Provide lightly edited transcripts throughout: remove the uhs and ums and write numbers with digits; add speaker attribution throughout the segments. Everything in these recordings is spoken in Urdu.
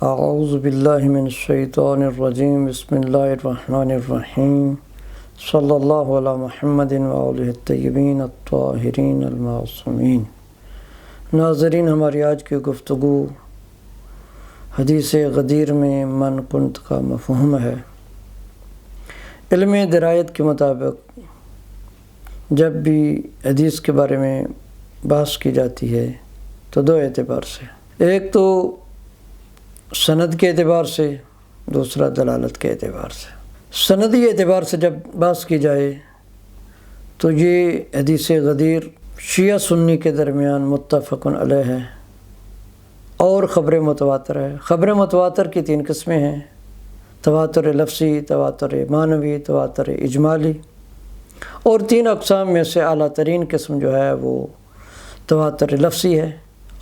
Speaker 1: اعوذ باللہ من الشیطان الرجیم بسم اللہ الرحمن الرحیم صلی اللہ علی محمد وآلہ الطیبین الطاہرین المعصومین۔ ناظرین، ہماری آج کی گفتگو حدیث غدیر میں من کنت کا مفہوم ہے۔ علم درایت کے مطابق جب بھی حدیث کے بارے میں بحث کی جاتی ہے تو دو اعتبار سے، ایک تو سند کے اعتبار سے، دوسرا دلالت کے اعتبار سے۔ سندی اعتبار سے جب بحث کی جائے تو یہ حدیث غدیر شیعہ سنی کے درمیان متفق علیہ ہے اور خبر متواتر ہے۔ خبر متواتر کی تین قسمیں ہیں: تواتر لفظی، تواتر معنوی، تواتر اجمالی، اور تین اقسام میں سے اعلیٰ ترین قسم جو ہے وہ تواتر لفظی ہے۔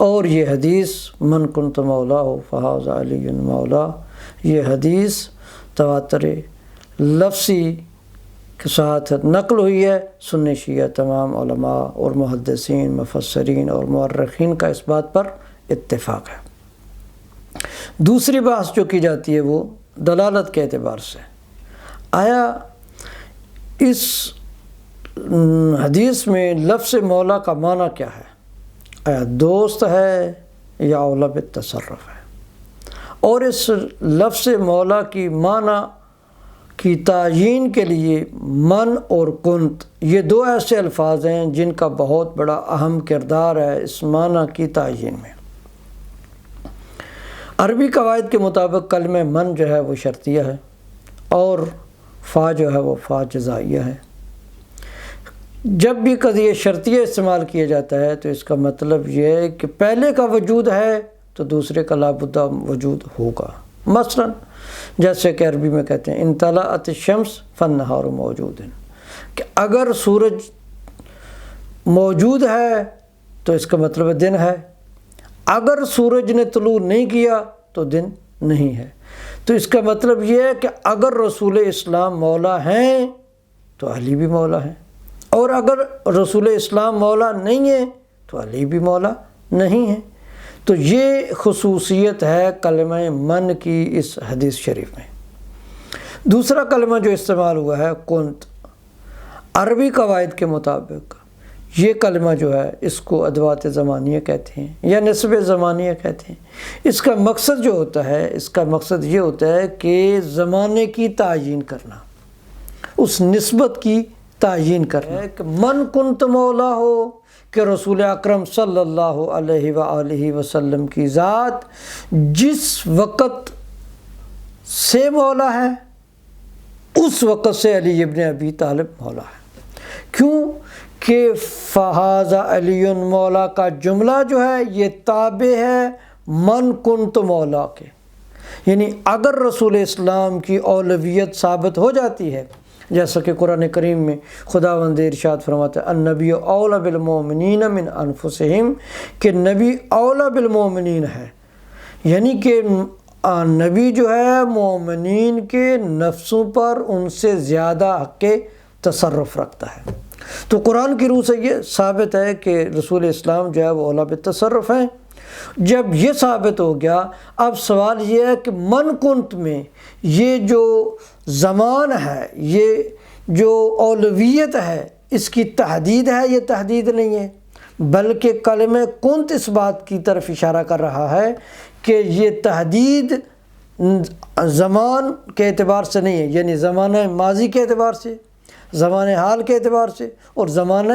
Speaker 1: اور یہ حدیث من کنت مولا ہو فہذا علی مولا، یہ حدیث تواتر لفظی کے ساتھ نقل ہوئی ہے۔ سنی شیعہ تمام علماء اور محدثین، مفسرین اور مورخین کا اس بات پر اتفاق ہے۔ دوسری بحث جو کی جاتی ہے وہ دلالت کے اعتبار سے، آیا اس حدیث میں لفظ مولا کا معنی کیا ہے؟ آیا دوست ہے یا اولا بالتصرف ہے؟ اور اس لفظ مولا کی معنی کی تعیین کے لیے من اور کنت، یہ دو ایسے الفاظ ہیں جن کا بہت بڑا اہم کردار ہے اس معنی کی تعیین میں۔ عربی قواعد کے مطابق کلمہ من جو ہے وہ شرطیہ ہے اور فا جو ہے وہ فا جزائیہ ہے۔ جب بھی قضیہ شرطیہ استعمال کیا جاتا ہے تو اس کا مطلب یہ ہے کہ پہلے کا وجود ہے تو دوسرے کا لابد وجود ہوگا۔ مثلا جیسے کہ عربی میں کہتے ہیں ان طلعت الشمس فالنہار موجود، کہ اگر سورج موجود ہے تو اس کا مطلب دن ہے، اگر سورج نے طلوع نہیں کیا تو دن نہیں ہے۔ تو اس کا مطلب یہ ہے کہ اگر رسول اسلام مولا ہیں تو علی بھی مولا ہیں، اور اگر رسول اسلام مولا نہیں ہے تو علی بھی مولا نہیں ہے۔ تو یہ خصوصیت ہے کلمہ من کی اس حدیث شریف میں۔ دوسرا کلمہ جو استعمال ہوا ہے کنت، عربی قواعد کے مطابق یہ کلمہ جو ہے اس کو ادوات زمانیہ کہتے ہیں یا نسب زمانیہ کہتے ہیں۔ اس کا مقصد جو ہوتا ہے، اس کا مقصد یہ ہوتا ہے کہ زمانے کی تعیین کرنا، اس نسبت کی تعیین کرنا ہے کہ من کنت مولا ہو کہ رسول اکرم صلی اللہ علیہ وآلہ وسلم کی ذات جس وقت سے مولا ہے اس وقت سے علی ابن ابی طالب مولا ہے۔ کیوں کہ فہذا علی مولا کا جملہ جو ہے یہ تابع ہے من کنت مولا کے، یعنی اگر رسول اسلام کی اولویت ثابت ہو جاتی ہے، جیسا کہ قرآن کریم میں خداوند ارشاد فرماتا ہے النبی اولا بالمؤمنین من انفسہم، کہ نبی اولا بالمؤمنین ہے، یعنی کہ نبی جو ہے مومنین کے نفسوں پر ان سے زیادہ حق تصرف رکھتا ہے۔ تو قرآن کی روح سے یہ ثابت ہے کہ رسول اسلام جو ہے وہ اولا بالتصرف ہیں۔ جب یہ ثابت ہو گیا، اب سوال یہ ہے کہ من کنت میں یہ جو زمان ہے، یہ جو اولویت ہے، اس کی تحدید ہے یا تحدید نہیں ہے؟ بلکہ کلمہ کنت اس بات کی طرف اشارہ کر رہا ہے کہ یہ تحدید زمان کے اعتبار سے نہیں ہے، یعنی زمانہ ماضی کے اعتبار سے، زمانہ حال کے اعتبار سے اور زمانہ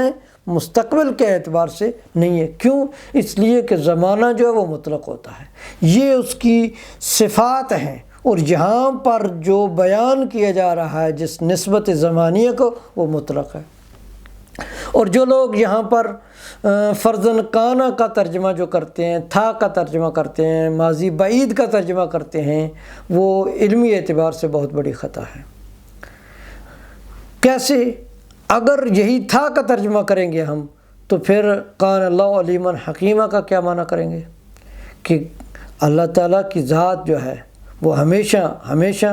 Speaker 1: مستقبل کے اعتبار سے نہیں ہے۔ کیوں؟ اس لیے کہ زمانہ جو ہے وہ مطلق ہوتا ہے، یہ اس کی صفات ہیں، اور یہاں پر جو بیان کیا جا رہا ہے جس نسبت زمانیہ کو وہ مطلق ہے۔ اور جو لوگ یہاں پر فرضاً کانا کا ترجمہ جو کرتے ہیں، تھا کا ترجمہ کرتے ہیں، ماضی بعید کا ترجمہ کرتے ہیں، وہ علمی اعتبار سے بہت بڑی خطا ہے۔ کیسے؟ اگر یہی تھا کا ترجمہ کریں گے ہم تو پھر کان اللہ علیما حکیمہ کا کیا معنی کریں گے؟ کہ اللہ تعالیٰ کی ذات جو ہے وہ ہمیشہ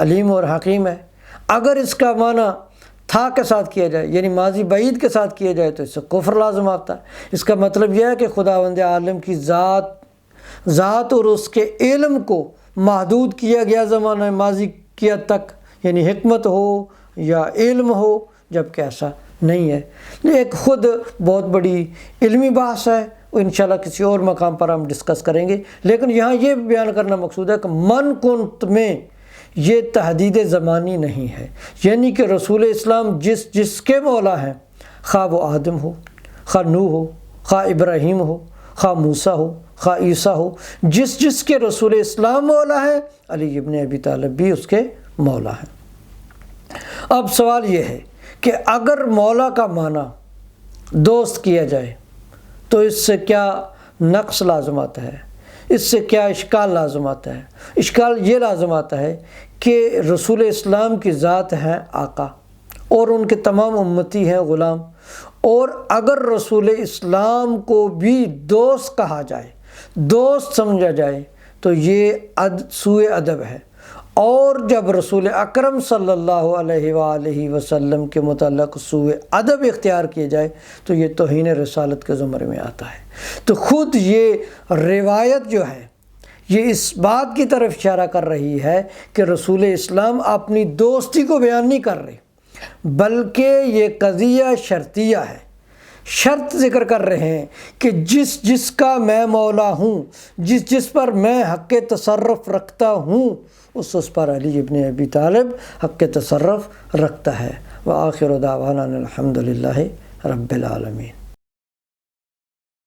Speaker 1: علیم اور حکیم ہے۔ اگر اس کا معنی تھا کے ساتھ کیا جائے، یعنی ماضی بعید کے ساتھ کیا جائے، تو اس سے کفر لازم آتا ہے۔ اس کا مطلب یہ ہے کہ خداوند عالم کی ذات ذات اور اس کے علم کو محدود کیا گیا زمانہ ماضی کی حد تک، یعنی حکمت ہو یا علم ہو، جبکہ ایسا نہیں ہے۔ ایک خود بہت بڑی علمی بحث ہے، وہ انشاءاللہ کسی اور مقام پر ہم ڈسکس کریں گے، لیکن یہاں یہ بیان کرنا مقصود ہے کہ من کنت میں یہ تحدید زمانی نہیں ہے، یعنی کہ رسول اسلام جس کے مولا ہیں، خواہ وہ آدم ہو، خواہ نوح ہو، خواہ ابراہیم ہو، خواہ موسیٰ ہو، خواہ عیسیٰ ہو، جس کے رسول اسلام مولا ہے، علی ابن ابی طالب بھی اس کے مولا ہیں۔ اب سوال یہ ہے کہ اگر مولا کا معنی دوست کیا جائے تو اس سے کیا نقص لازم آتا ہے، اس سے کیا اشکال لازم آتا ہے؟ اشکال یہ لازم آتا ہے کہ رسول اسلام کی ذات ہیں آقا اور ان کے تمام امتی ہیں غلام، اور اگر رسول اسلام کو بھی دوست کہا جائے، دوست سمجھا جائے، تو یہ سوء ادب ہے، اور جب رسول اکرم صلی اللہ علیہ وآلہ وسلم کے متعلق سوء ادب اختیار کیے جائے تو یہ توہین رسالت کے زمرے میں آتا ہے۔ تو خود یہ روایت جو ہے یہ اس بات کی طرف اشارہ کر رہی ہے کہ رسول اسلام اپنی دوستی کو بیان نہیں کر رہے، بلکہ یہ قضیہ شرطیہ ہے، شرط ذکر کر رہے ہیں کہ جس کا میں مولا ہوں، جس پر میں حق تصرف رکھتا ہوں، اس پر علی ابن ابی طالب حق تصرف رکھتا ہے۔ وآخر دعوانا الحمد للہ رب العالمین۔